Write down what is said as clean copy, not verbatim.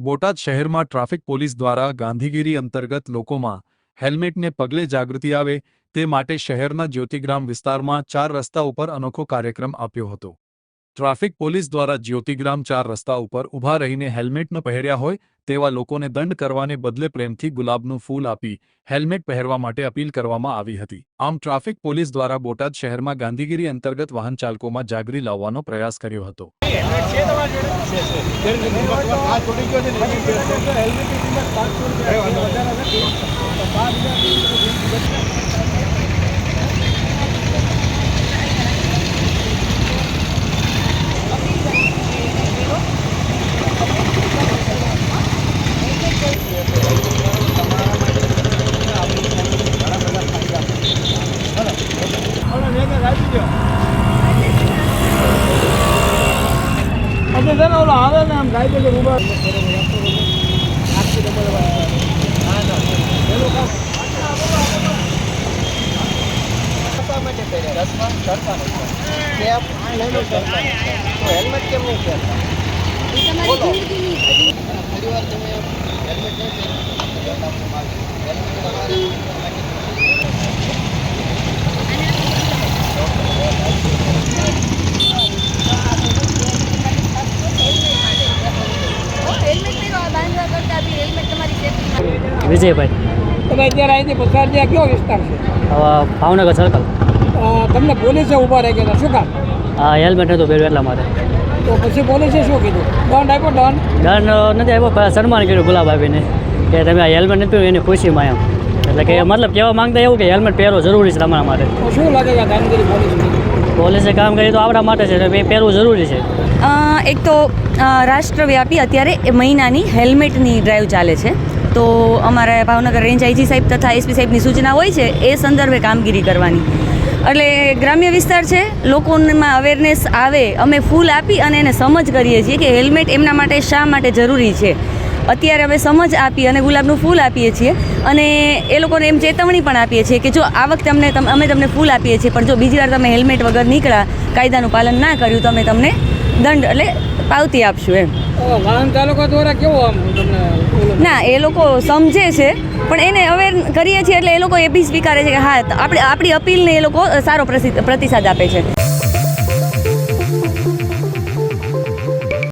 બોટાદ શહેરમાં traffic police દ્વારા ગાંધીગીરી અંતર્ગત લોકોમાં હેલ્મેટને પગલે જાગૃતિ આવે તે માટે શહેરના જ્યોતિગ્રામ વિસ્તારમાં 4 રસ્તા ઉપર અનોખો કાર્યક્રમ આપ્યો હતો। ટ્રાફિક પોલીસ દ્વારા જ્યોતિગ્રામ 4 રસ્તા ઉપર ઊભા રહીને હેલ્મેટ ન પહેર્યા હોય તેવા લોકોને દંડ કરવાને બદલે પ્રેમથી ગુલાબનું ફૂલ આપી હેલ્મેટ પહેરવા માટે અપીલ કરવામાં આવી હતી। આમ ટ્રાફિક પોલીસ દ્વારા બોટાદ શહેરમાં ગાંધીગીરી અંતર્ગત વાહન ચાલકોમાં જાગૃતિ લાવવાનો પ્રયાસ કર્યો હતો। हेलमेट केम नहीं करता परिवार तुम्हें हेलमेट विजय भाई તમે અત્યારે અહીંથી પસાર થયા કયો વિસ્તાર છે? ભાવનગર સર્કલ। તમને પોલીસે ઊભા રહી ગયા શું કામ? હેલ્મેટ નહોતું પહેર્યું એટલા માટે। તો પછી પોલીસે શું કીધું? દંડ આપ્યો? દંડ નથી આવ્યો, પણ સન્માન કર્યું ગુલાબ આપીને કે તમે આ હેલ્મેટ નથી પહેર્યું એની ખુશીમાં એમ, એટલે કે મતલબ કહેવા માંગતા એવું કે હેલ્મેટ પહેરવું જરૂરી છે તમારા માટે। તો શું લાગે કે કામગીરી પોલીસે કામ કર્યું તો આપણા માટે છે, પહેરવું જરૂરી છે। એક તો રાષ્ટ્રવ્યાપી અત્યારે મહિનાની હેલ્મેટની ડ્રાઈવ ચાલે છે, તો અમારા ભાવનગર રેન્જ આઈજી સાહેબ તથા એસપી સાહેબની સૂચના હોય છે એ સંદર્ભે કામગીરી કરવાની। એટલે ગ્રામ્ય વિસ્તાર છે, લોકોમાં અવેરનેસ આવે, અમે ફૂલ આપી અને એને સમજ કરીએ છીએ કે હેલ્મેટ એમના માટે શા માટે જરૂરી છે। અત્યારે અમે સમજ આપી અને ગુલાબનું ફૂલ આપીએ છીએ અને એ લોકોને એમ ચેતવણી પણ આપીએ છીએ કે જો આ વખતે અમે તમને ફૂલ આપીએ છીએ, પણ જો બીજી વાર તમે હેલ્મેટ વગર નીકળ્યા, કાયદાનું પાલન ના કર્યું તો અમે તમને દંડ એટલે પાવતી આપશું એમ। વાહન ચાલકો દ્વારા કેવો આમ તમને ના, એ લોકો સમજે છે પણ એને અવેર કરીએ છીએ એટલે એ લોકો એ બી સ્વીકારે છે કે હા આપણી અપીલને એ લોકો સારો પ્રતિસાદ આપે છે।